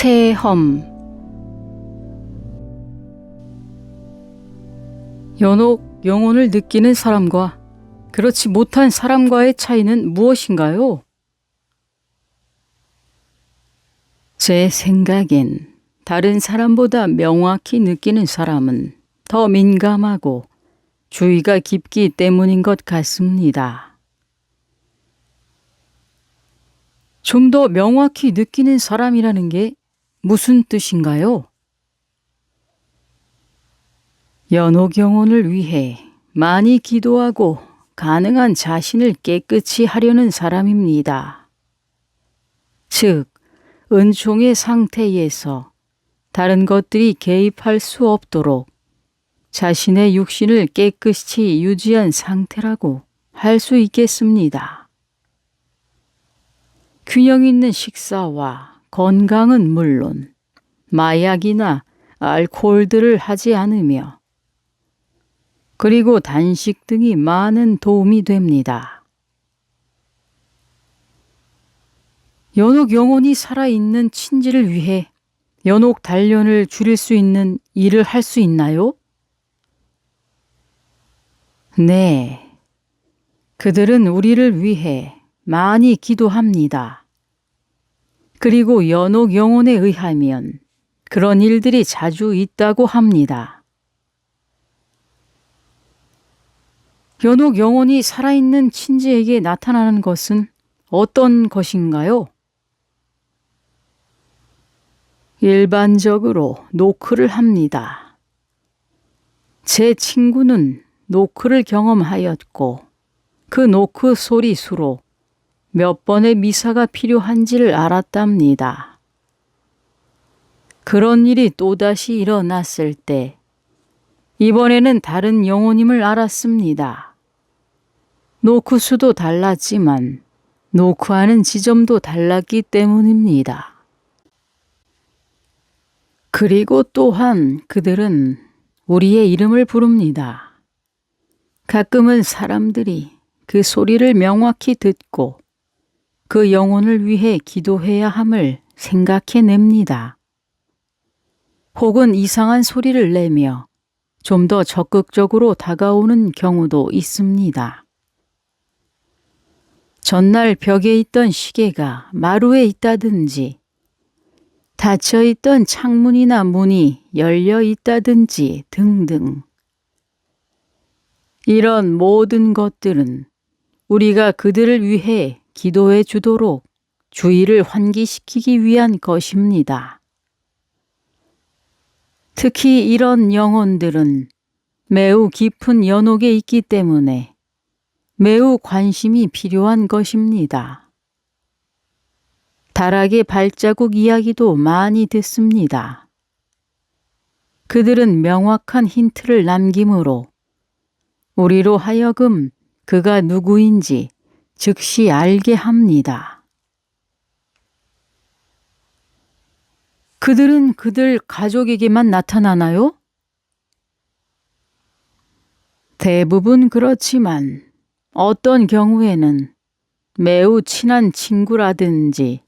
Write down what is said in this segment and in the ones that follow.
체험. 연옥 영혼을 느끼는 사람과 그렇지 못한 사람과의 차이는 무엇인가요? 제 생각엔 다른 사람보다 명확히 느끼는 사람은 더 민감하고 주의가 깊기 때문인 것 같습니다. 좀 더 명확히 느끼는 사람이라는 게 무슨 뜻인가요? 연옥 영혼을 위해 많이 기도하고 가능한 자신을 깨끗이 하려는 사람입니다. 즉, 은총의 상태에서 다른 것들이 개입할 수 없도록 자신의 육신을 깨끗이 유지한 상태라고 할 수 있겠습니다. 균형 있는 식사와 건강은 물론 마약이나 알코올들을 하지 않으며 그리고 단식 등이 많은 도움이 됩니다. 연옥 영혼이 살아있는 친지를 위해 연옥 단련을 줄일 수 있는 일을 할 수 있나요? 네. 그들은 우리를 위해 많이 기도합니다. 그리고 연옥 영혼에 의하면 그런 일들이 자주 있다고 합니다. 연옥 영혼이 살아있는 친지에게 나타나는 것은 어떤 것인가요? 일반적으로 노크를 합니다. 제 친구는 노크를 경험하였고 그 노크 소리 수로 몇 번의 미사가 필요한지를 알았답니다. 그런 일이 또다시 일어났을 때 이번에는 다른 영혼임을 알았습니다. 노크 수도 달랐지만 노크하는 지점도 달랐기 때문입니다. 그리고 또한 그들은 우리의 이름을 부릅니다. 가끔은 사람들이 그 소리를 명확히 듣고 그 영혼을 위해 기도해야 함을 생각해냅니다. 혹은 이상한 소리를 내며 좀 더 적극적으로 다가오는 경우도 있습니다. 전날 벽에 있던 시계가 마루에 있다든지 닫혀있던 창문이나 문이 열려 있다든지 등등. 이런 모든 것들은 우리가 그들을 위해 기도해 주도록 주의를 환기시키기 위한 것입니다. 특히 이런 영혼들은 매우 깊은 연옥에 있기 때문에 매우 관심이 필요한 것입니다. 다락의 발자국 이야기도 많이 듣습니다. 그들은 명확한 힌트를 남김으로 우리로 하여금 그가 누구인지 즉시 알게 합니다. 그들은 그들 가족에게만 나타나나요? 대부분 그렇지만 어떤 경우에는 매우 친한 친구라든지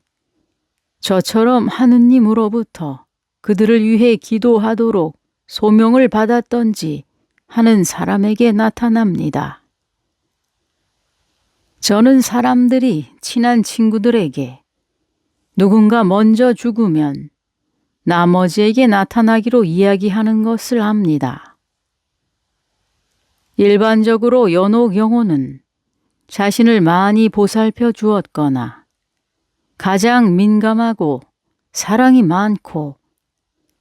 저처럼 하느님으로부터 그들을 위해 기도하도록 소명을 받았던지 하는 사람에게 나타납니다. 저는 사람들이 친한 친구들에게 누군가 먼저 죽으면 나머지에게 나타나기로 이야기하는 것을 압니다. 일반적으로 연옥 영혼은 자신을 많이 보살펴 주었거나 가장 민감하고 사랑이 많고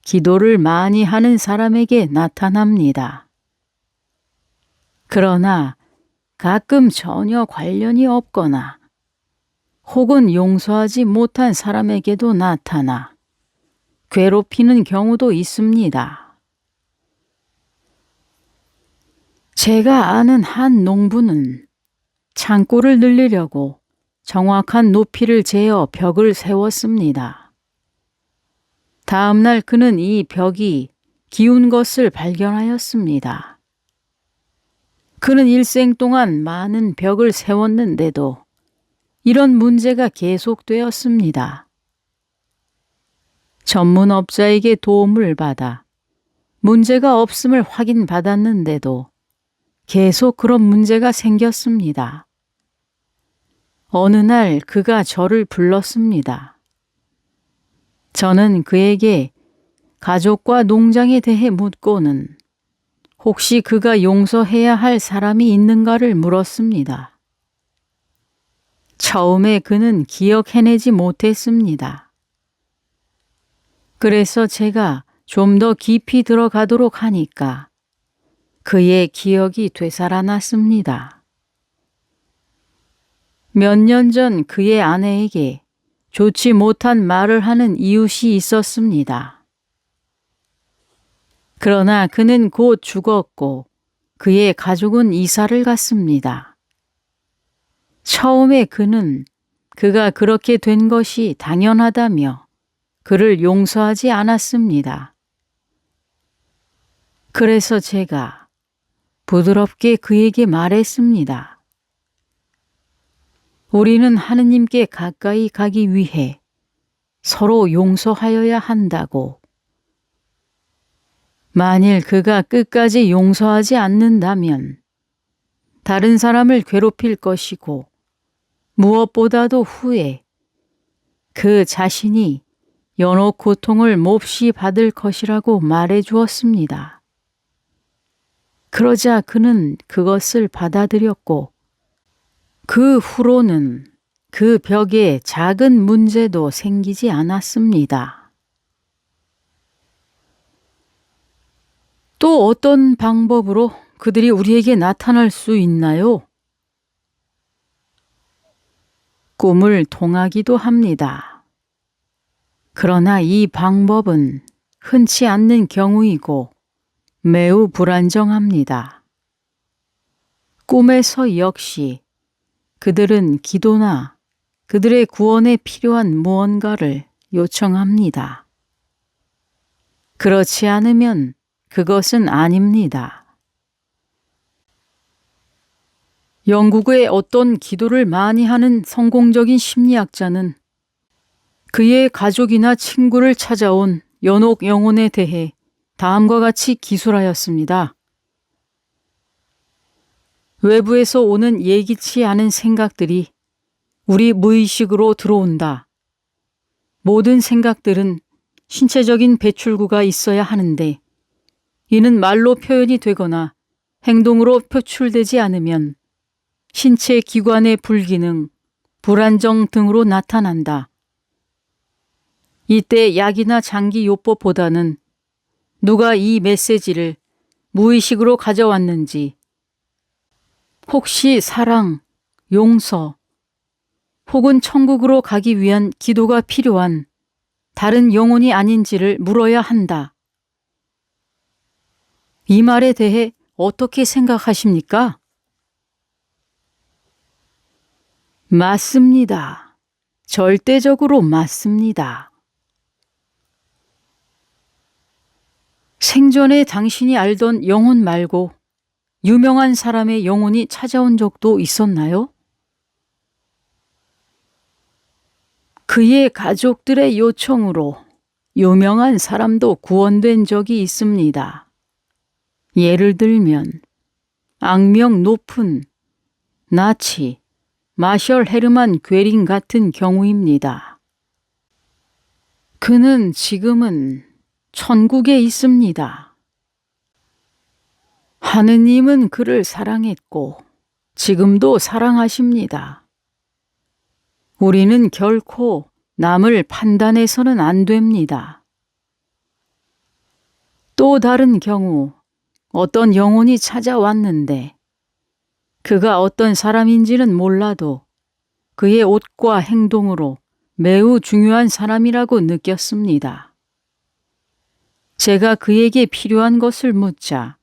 기도를 많이 하는 사람에게 나타납니다. 그러나 가끔 전혀 관련이 없거나 혹은 용서하지 못한 사람에게도 나타나 괴롭히는 경우도 있습니다. 제가 아는 한 농부는 창고를 늘리려고 정확한 높이를 재어 벽을 세웠습니다. 다음 날 그는 이 벽이 기운 것을 발견하였습니다. 그는 일생 동안 많은 벽을 세웠는데도 이런 문제가 계속되었습니다. 전문업자에게 도움을 받아 문제가 없음을 확인받았는데도 계속 그런 문제가 생겼습니다. 어느 날 그가 저를 불렀습니다. 저는 그에게 가족과 농장에 대해 묻고는 혹시 그가 용서해야 할 사람이 있는가를 물었습니다. 처음에 그는 기억해내지 못했습니다. 그래서 제가 좀 더 깊이 들어가도록 하니까 그의 기억이 되살아났습니다. 몇 년 전 그의 아내에게 좋지 못한 말을 하는 이웃이 있었습니다. 그러나 그는 곧 죽었고 그의 가족은 이사를 갔습니다. 처음에 그는 그가 그렇게 된 것이 당연하다며 그를 용서하지 않았습니다. 그래서 제가 부드럽게 그에게 말했습니다. 우리는 하느님께 가까이 가기 위해 서로 용서하여야 한다고. 만일 그가 끝까지 용서하지 않는다면 다른 사람을 괴롭힐 것이고 무엇보다도 후에 그 자신이 연옥 고통을 몹시 받을 것이라고 말해 주었습니다. 그러자 그는 그것을 받아들였고 그 후로는 그 벽에 작은 문제도 생기지 않았습니다. 또 어떤 방법으로 그들이 우리에게 나타날 수 있나요? 꿈을 통하기도 합니다. 그러나 이 방법은 흔치 않는 경우이고 매우 불안정합니다. 꿈에서 역시 그들은 기도나 그들의 구원에 필요한 무언가를 요청합니다. 그렇지 않으면 그것은 아닙니다. 영국의 어떤 기도를 많이 하는 성공적인 심리학자는 그의 가족이나 친구를 찾아온 연옥 영혼에 대해 다음과 같이 기술하였습니다. 외부에서 오는 예기치 않은 생각들이 우리 무의식으로 들어온다. 모든 생각들은 신체적인 배출구가 있어야 하는데 이는 말로 표현이 되거나 행동으로 표출되지 않으면 신체 기관의 불기능, 불안정 등으로 나타난다. 이때 약이나 장기요법보다는 누가 이 메시지를 무의식으로 가져왔는지, 혹시 사랑, 용서, 혹은 천국으로 가기 위한 기도가 필요한 다른 영혼이 아닌지를 물어야 한다. 이 말에 대해 어떻게 생각하십니까? 맞습니다. 절대적으로 맞습니다. 생전에 당신이 알던 영혼 말고 유명한 사람의 영혼이 찾아온 적도 있었나요? 그의 가족들의 요청으로 유명한 사람도 구원된 적이 있습니다. 예를 들면 악명 높은 나치, 마셜 헤르만 괴링 같은 경우입니다. 그는 지금은 천국에 있습니다. 하느님은 그를 사랑했고 지금도 사랑하십니다. 우리는 결코 남을 판단해서는 안 됩니다. 또 다른 경우 어떤 영혼이 찾아왔는데 그가 어떤 사람인지는 몰라도 그의 옷과 행동으로 매우 중요한 사람이라고 느꼈습니다. 제가 그에게 필요한 것을 묻자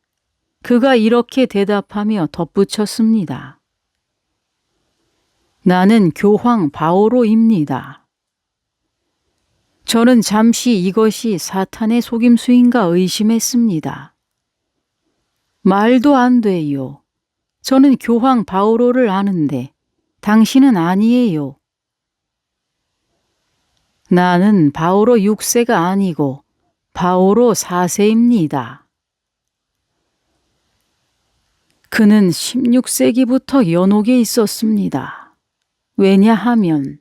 그가 이렇게 대답하며 덧붙였습니다. 나는 교황 바오로입니다. 저는 잠시 이것이 사탄의 속임수인가 의심했습니다. 말도 안 돼요. 저는 교황 바오로를 아는데 당신은 아니에요. 나는 바오로 6세가 아니고 바오로 4세입니다. 그는 16세기부터 연옥에 있었습니다. 왜냐하면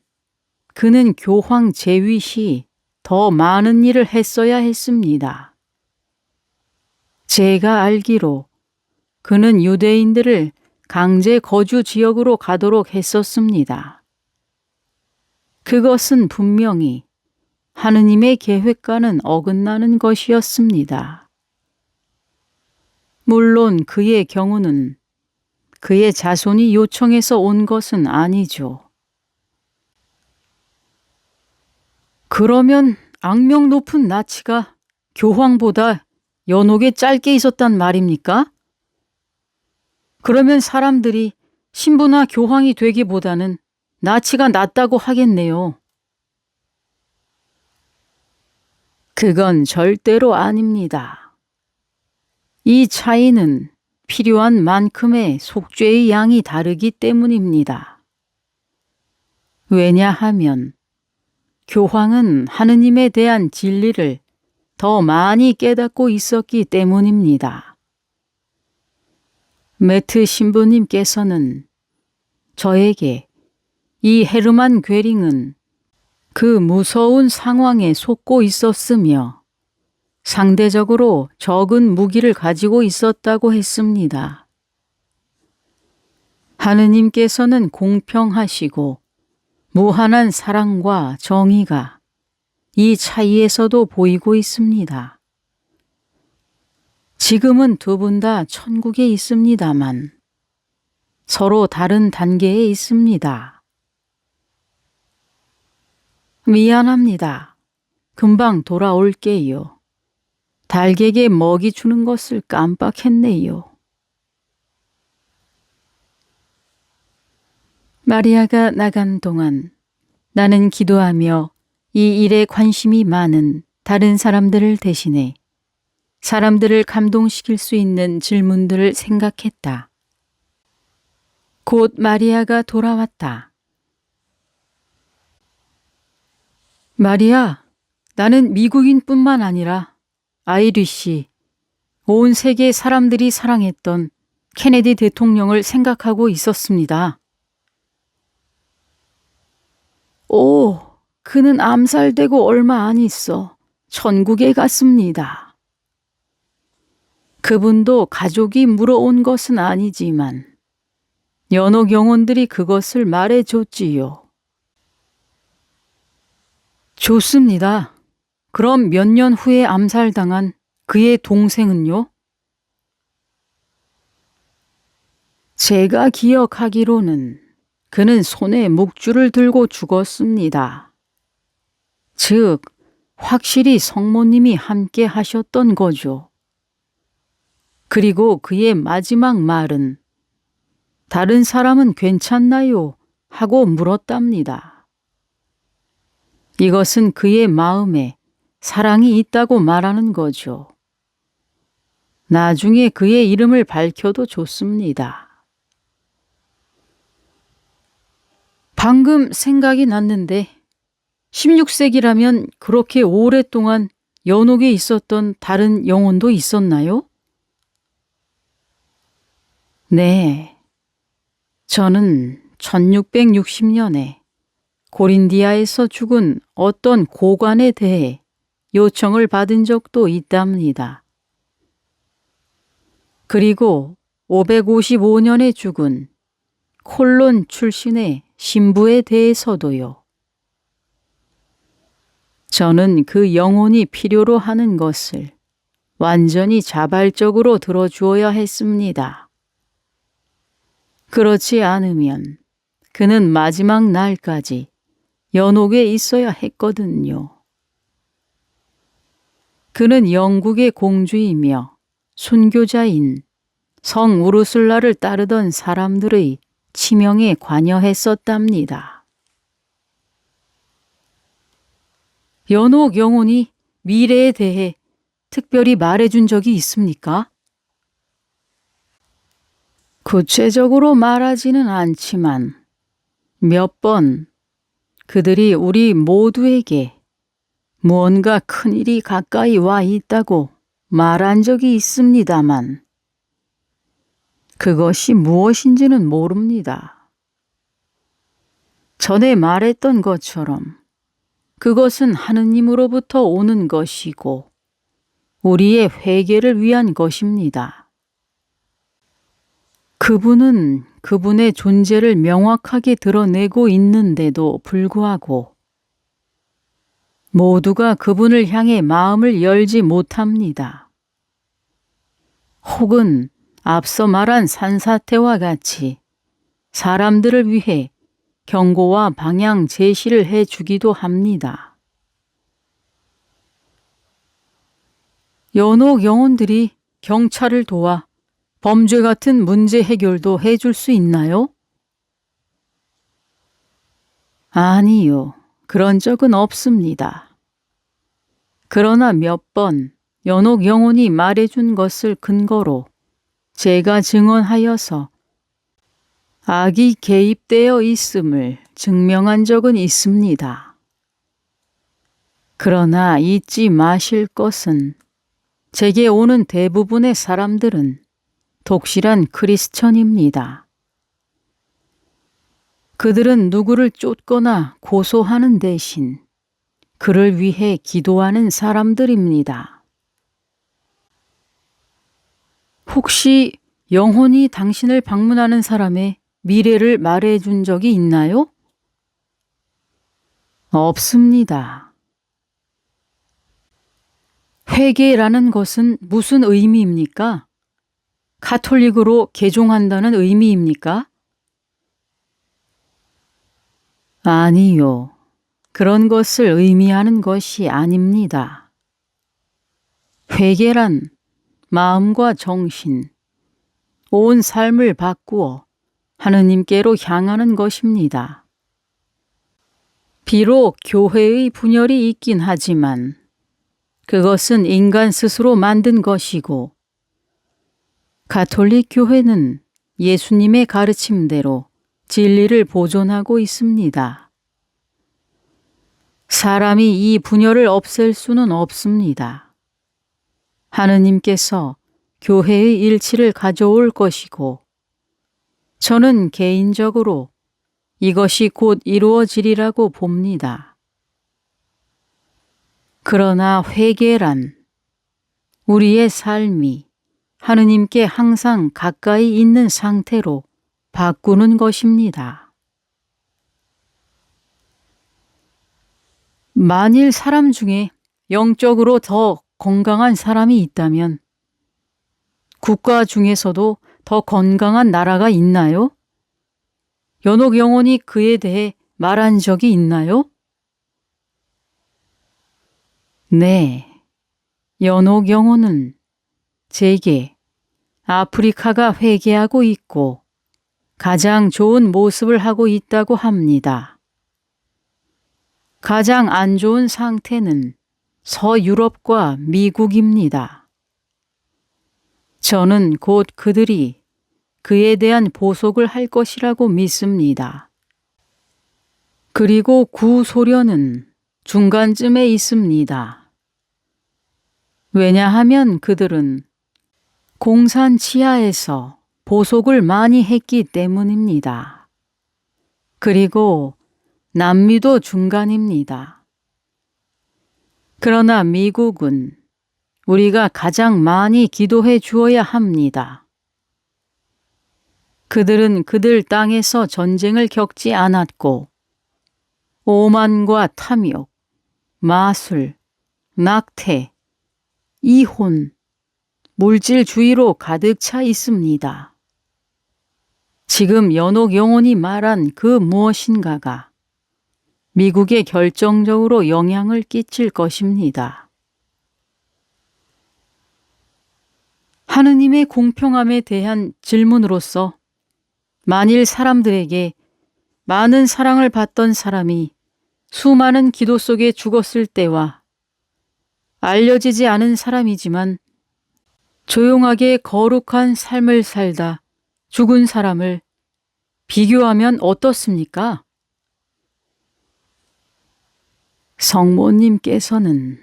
그는 교황 제위 시 더 많은 일을 했어야 했습니다. 제가 알기로 그는 유대인들을 강제 거주 지역으로 가도록 했었습니다. 그것은 분명히 하느님의 계획과는 어긋나는 것이었습니다. 물론 그의 경우는 그의 자손이 요청해서 온 것은 아니죠. 그러면 악명 높은 나치가 교황보다 연옥에 짧게 있었단 말입니까? 그러면 사람들이 신부나 교황이 되기보다는 나치가 낫다고 하겠네요. 그건 절대로 아닙니다. 이 차이는 필요한 만큼의 속죄의 양이 다르기 때문입니다. 왜냐하면 교황은 하느님에 대한 진리를 더 많이 깨닫고 있었기 때문입니다. 매트 신부님께서는 저에게 이 헤르만 괴링은 그 무서운 상황에 속고 있었으며 상대적으로 적은 무기를 가지고 있었다고 했습니다. 하느님께서는 공평하시고 무한한 사랑과 정의가 이 차이에서도 보이고 있습니다. 지금은 두 분 다 천국에 있습니다만 서로 다른 단계에 있습니다. 미안합니다. 금방 돌아올게요. 닭에게 먹이 주는 것을 깜빡했네요. 마리아가 나간 동안 나는 기도하며 이 일에 관심이 많은 다른 사람들을 대신해 사람들을 감동시킬 수 있는 질문들을 생각했다. 곧 마리아가 돌아왔다. 마리아, 나는 미국인뿐만 아니라 아이리시, 온 세계 사람들이 사랑했던 케네디 대통령을 생각하고 있었습니다. 오, 그는 암살되고 얼마 안 있어 천국에 갔습니다. 그분도 가족이 물어온 것은 아니지만 연옥 영혼들이 그것을 말해줬지요. 좋습니다. 그럼 몇 년 후에 암살당한 그의 동생은요? 제가 기억하기로는 그는 손에 묵주를 들고 죽었습니다. 즉, 확실히 성모님이 함께 하셨던 거죠. 그리고 그의 마지막 말은 다른 사람은 괜찮나요? 하고 물었답니다. 이것은 그의 마음에 사랑이 있다고 말하는 거죠. 나중에 그의 이름을 밝혀도 좋습니다. 방금 생각이 났는데 16세기라면 그렇게 오랫동안 연옥에 있었던 다른 영혼도 있었나요? 네. 저는 1660년에 고린디아에서 죽은 어떤 고관에 대해 요청을 받은 적도 있답니다. 그리고 555년에 죽은 콜론 출신의 신부에 대해서도요. 저는 그 영혼이 필요로 하는 것을 완전히 자발적으로 들어주어야 했습니다. 그렇지 않으면 그는 마지막 날까지 연옥에 있어야 했거든요. 그는 영국의 공주이며 순교자인 성 우르술라를 따르던 사람들의 치명에 관여했었답니다. 연옥 영혼이 미래에 대해 특별히 말해준 적이 있습니까? 구체적으로 말하지는 않지만 몇 번 그들이 우리 모두에게 무언가 큰일이 가까이 와 있다고 말한 적이 있습니다만 그것이 무엇인지는 모릅니다. 전에 말했던 것처럼 그것은 하느님으로부터 오는 것이고 우리의 회개를 위한 것입니다. 그분은 그분의 존재를 명확하게 드러내고 있는데도 불구하고 모두가 그분을 향해 마음을 열지 못합니다. 혹은 앞서 말한 산사태와 같이 사람들을 위해 경고와 방향 제시를 해주기도 합니다. 연옥 영혼들이 경찰을 도와 범죄 같은 문제 해결도 해줄 수 있나요? 아니요. 그런 적은 없습니다. 그러나 몇 번 연옥 영혼이 말해준 것을 근거로 제가 증언하여서 악이 개입되어 있음을 증명한 적은 있습니다. 그러나 잊지 마실 것은 제게 오는 대부분의 사람들은 독실한 크리스천입니다. 그들은 누구를 쫓거나 고소하는 대신 그를 위해 기도하는 사람들입니다. 혹시 영혼이 당신을 방문하는 사람의 미래를 말해준 적이 있나요? 없습니다. 회개라는 것은 무슨 의미입니까? 가톨릭으로 개종한다는 의미입니까? 아니요. 그런 것을 의미하는 것이 아닙니다. 회개란 마음과 정신, 온 삶을 바꾸어 하느님께로 향하는 것입니다. 비록 교회의 분열이 있긴 하지만 그것은 인간 스스로 만든 것이고 가톨릭 교회는 예수님의 가르침대로 진리를 보존하고 있습니다. 사람이 이 분열을 없앨 수는 없습니다. 하느님께서 교회의 일치를 가져올 것이고 저는 개인적으로 이것이 곧 이루어지리라고 봅니다. 그러나 회개란 우리의 삶이 하느님께 항상 가까이 있는 상태로 바꾸는 것입니다. 만일 사람 중에 영적으로 더 건강한 사람이 있다면 국가 중에서도 더 건강한 나라가 있나요? 연옥 영혼이 그에 대해 말한 적이 있나요? 네, 연옥 영혼은 제게 아프리카가 회개하고 있고 가장 좋은 모습을 하고 있다고 합니다. 가장 안 좋은 상태는 서유럽과 미국입니다. 저는 곧 그들이 그에 대한 보속을 할 것이라고 믿습니다. 그리고 구소련은 중간쯤에 있습니다. 왜냐하면 그들은 공산 치하에서 보속을 많이 했기 때문입니다. 그리고 남미도 중간입니다. 그러나 미국은 우리가 가장 많이 기도해 주어야 합니다. 그들은 그들 땅에서 전쟁을 겪지 않았고 오만과 탐욕, 마술, 낙태, 이혼, 물질주의로 가득 차 있습니다. 지금 연옥 영혼이 말한 그 무엇인가가 미국에 결정적으로 영향을 끼칠 것입니다. 하느님의 공평함에 대한 질문으로서 만일 사람들에게 많은 사랑을 받던 사람이 수많은 기도 속에 죽었을 때와 알려지지 않은 사람이지만 조용하게 거룩한 삶을 살다 죽은 사람을 비교하면 어떻습니까? 성모님께서는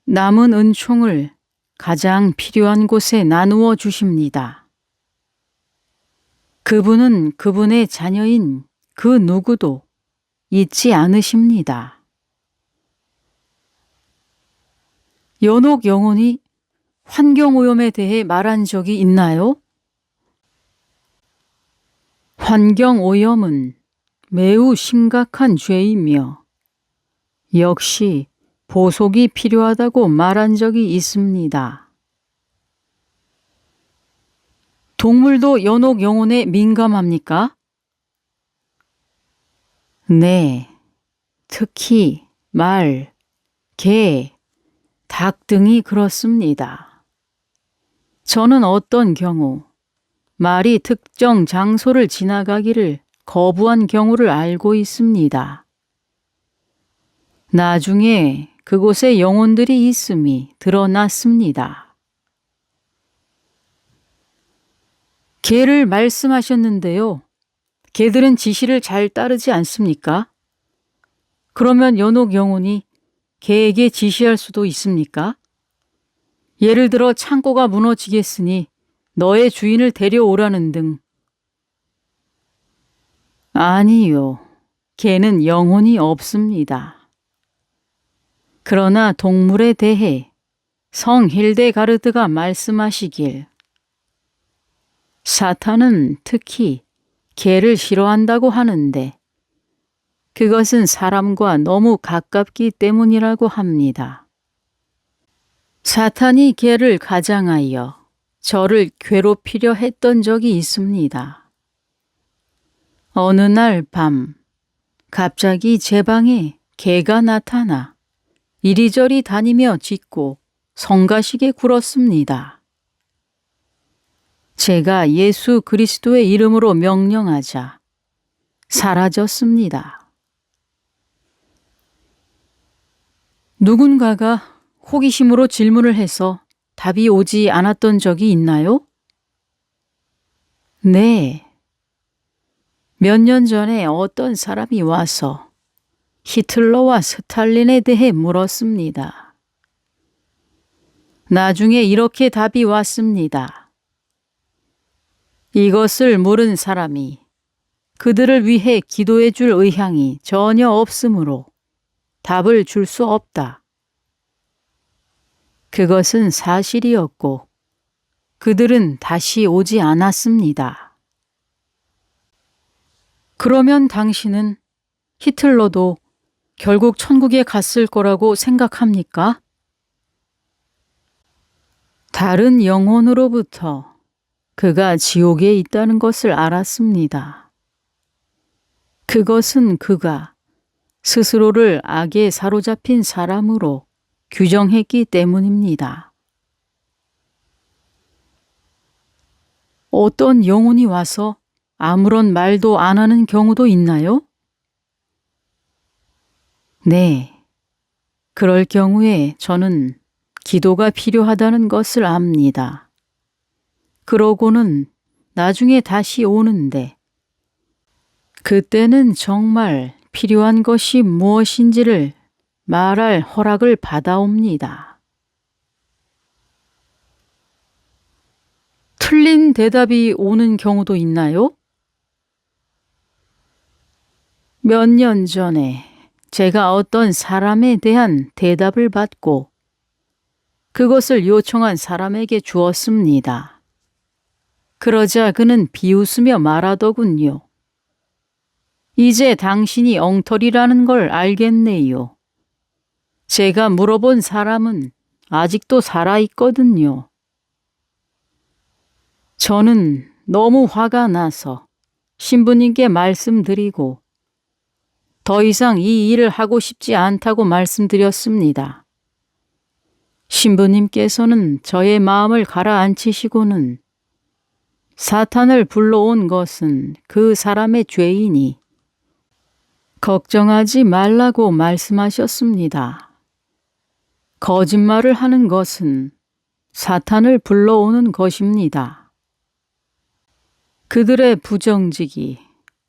남은 은총을 가장 필요한 곳에 나누어 주십니다. 그분은 그분의 자녀인 그 누구도 잊지 않으십니다. 연옥 영혼이 환경오염에 대해 말한 적이 있나요? 환경오염은 매우 심각한 죄이며 역시 보속이 필요하다고 말한 적이 있습니다. 동물도 연옥 영혼에 민감합니까? 네, 특히 말, 개, 닭 등이 그렇습니다. 저는 어떤 경우 말이 특정 장소를 지나가기를 거부한 경우를 알고 있습니다. 나중에 그곳에 영혼들이 있음이 드러났습니다. 개를 말씀하셨는데요. 개들은 지시를 잘 따르지 않습니까? 그러면 연옥 영혼이 개에게 지시할 수도 있습니까? 예를 들어 창고가 무너지겠으니 너의 주인을 데려오라는 등. 아니요. 개는 영혼이 없습니다. 그러나 동물에 대해 성 힐데가르드가 말씀하시길 사탄은 특히 개를 싫어한다고 하는데 그것은 사람과 너무 가깝기 때문이라고 합니다. 사탄이 개를 가장하여 저를 괴롭히려 했던 적이 있습니다. 어느 날 밤 갑자기 제 방에 개가 나타나 이리저리 다니며 짖고 성가시게 굴었습니다. 제가 예수 그리스도의 이름으로 명령하자 사라졌습니다. 누군가가 호기심으로 질문을 해서 답이 오지 않았던 적이 있나요? 네. 몇 년 전에 어떤 사람이 와서 히틀러와 스탈린에 대해 물었습니다. 나중에 이렇게 답이 왔습니다. 이것을 물은 사람이 그들을 위해 기도해 줄 의향이 전혀 없으므로 답을 줄 수 없다. 그것은 사실이었고 그들은 다시 오지 않았습니다. 그러면 당신은 히틀러도 결국 천국에 갔을 거라고 생각합니까? 다른 영혼으로부터 그가 지옥에 있다는 것을 알았습니다. 그것은 그가 스스로를 악에 사로잡힌 사람으로 규정했기 때문입니다. 어떤 영혼이 와서 아무런 말도 안 하는 경우도 있나요? 네. 그럴 경우에 저는 기도가 필요하다는 것을 압니다. 그러고는 나중에 다시 오는데 그때는 정말 필요한 것이 무엇인지를 말할 허락을 받아옵니다. 틀린 대답이 오는 경우도 있나요? 몇 년 전에 제가 어떤 사람에 대한 대답을 받고 그것을 요청한 사람에게 주었습니다. 그러자 그는 비웃으며 말하더군요. 이제 당신이 엉터리라는 걸 알겠네요. 제가 물어본 사람은 아직도 살아있거든요. 저는 너무 화가 나서 신부님께 말씀드리고 더 이상 이 일을 하고 싶지 않다고 말씀드렸습니다. 신부님께서는 저의 마음을 가라앉히시고는 사탄을 불러온 것은 그 사람의 죄이니 걱정하지 말라고 말씀하셨습니다. 거짓말을 하는 것은 사탄을 불러오는 것입니다. 그들의 부정직이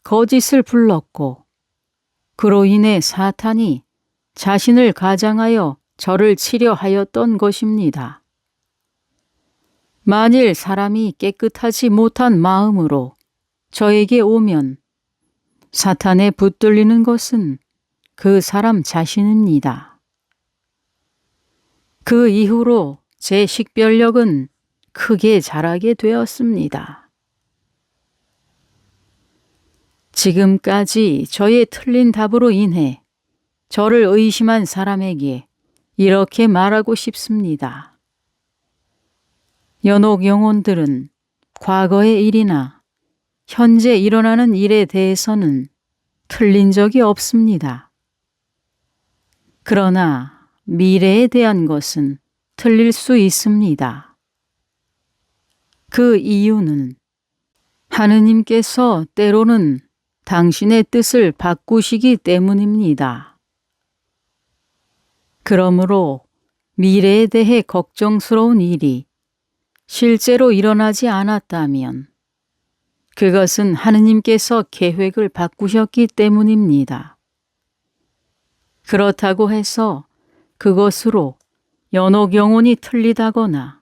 거짓을 불렀고 그로 인해 사탄이 자신을 가장하여 저를 치려 하였던 것입니다. 만일 사람이 깨끗하지 못한 마음으로 저에게 오면 사탄에 붙들리는 것은 그 사람 자신입니다. 그 이후로 제 식별력은 크게 자라게 되었습니다. 지금까지 저의 틀린 답으로 인해 저를 의심한 사람에게 이렇게 말하고 싶습니다. 연옥 영혼들은 과거의 일이나 현재 일어나는 일에 대해서는 틀린 적이 없습니다. 그러나 미래에 대한 것은 틀릴 수 있습니다. 그 이유는 하느님께서 때로는 당신의 뜻을 바꾸시기 때문입니다. 그러므로 미래에 대해 걱정스러운 일이 실제로 일어나지 않았다면 그것은 하느님께서 계획을 바꾸셨기 때문입니다. 그렇다고 해서 그것으로 연옥 영혼이 틀리다거나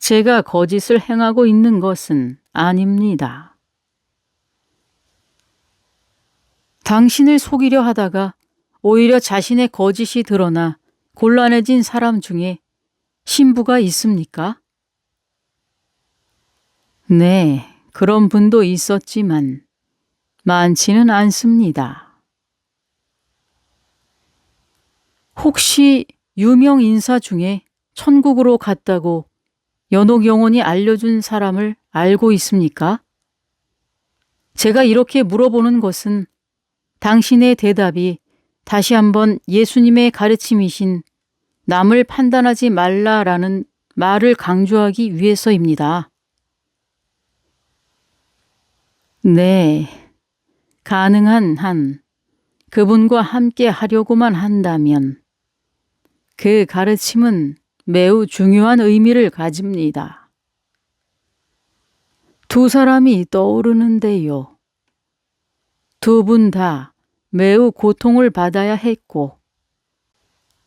제가 거짓을 행하고 있는 것은 아닙니다. 당신을 속이려 하다가 오히려 자신의 거짓이 드러나 곤란해진 사람 중에 신부가 있습니까? 네, 그런 분도 있었지만 많지는 않습니다. 혹시 유명 인사 중에 천국으로 갔다고 연옥 영혼이 알려준 사람을 알고 있습니까? 제가 이렇게 물어보는 것은 당신의 대답이 다시 한번 예수님의 가르침이신 남을 판단하지 말라라는 말을 강조하기 위해서입니다. 네, 가능한 한 그분과 함께 하려고만 한다면 그 가르침은 매우 중요한 의미를 가집니다. 두 사람이 떠오르는데요. 두 분 다 매우 고통을 받아야 했고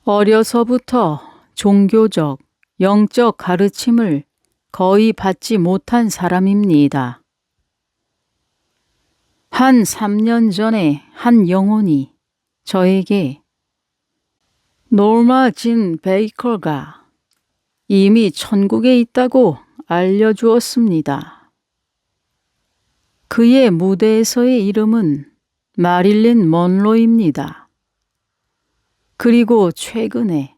어려서부터 종교적, 영적 가르침을 거의 받지 못한 사람입니다. 한 3년 전에 한 영혼이 저에게 노마 진 베이커가 이미 천국에 있다고 알려주었습니다. 그의 무대에서의 이름은 마릴린 먼로입니다. 그리고 최근에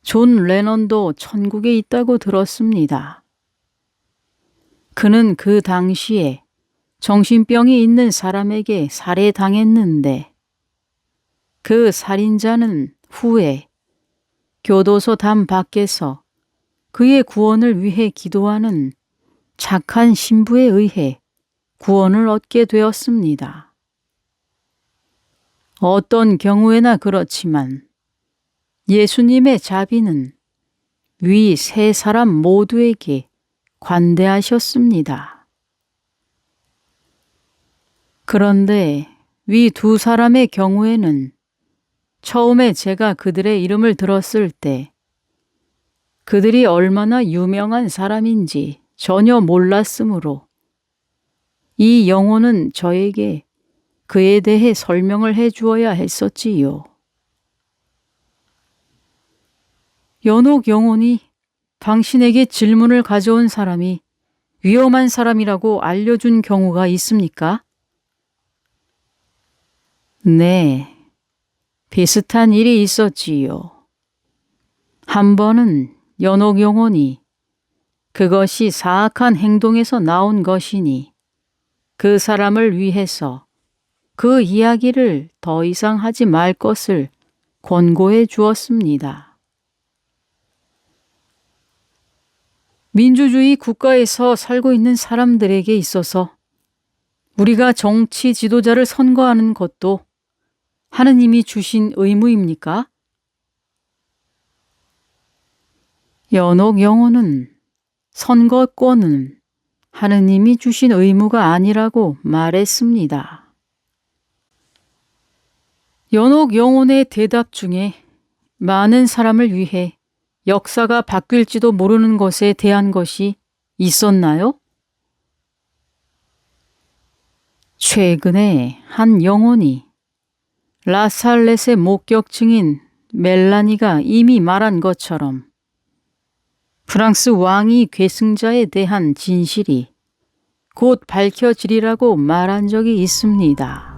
존 레넌도 천국에 있다고 들었습니다. 그는 그 당시에 정신병이 있는 사람에게 살해당했는데 그 살인자는 후에 교도소 담 밖에서 그의 구원을 위해 기도하는 착한 신부에 의해 구원을 얻게 되었습니다. 어떤 경우에나 그렇지만 예수님의 자비는 위 세 사람 모두에게 관대하셨습니다. 그런데 위 두 사람의 경우에는 처음에 제가 그들의 이름을 들었을 때 그들이 얼마나 유명한 사람인지 전혀 몰랐으므로 이 영혼은 저에게 그에 대해 설명을 해 주어야 했었지요. 연옥 영혼이 당신에게 질문을 가져온 사람이 위험한 사람이라고 알려준 경우가 있습니까? 네, 비슷한 일이 있었지요. 한 번은 연옥 영혼이 그것이 사악한 행동에서 나온 것이니 그 사람을 위해서 그 이야기를 더 이상 하지 말 것을 권고해 주었습니다. 민주주의 국가에서 살고 있는 사람들에게 있어서 우리가 정치 지도자를 선거하는 것도 하느님이 주신 의무입니까? 연옥 영혼은 선거권은 하느님이 주신 의무가 아니라고 말했습니다. 연옥 영혼의 대답 중에 많은 사람을 위해 역사가 바뀔지도 모르는 것에 대한 것이 있었나요? 최근에 한 영혼이 라살렛의 목격증인 멜라니가 이미 말한 것처럼 프랑스 왕위 계승자에 대한 진실이 곧 밝혀지리라고 말한 적이 있습니다.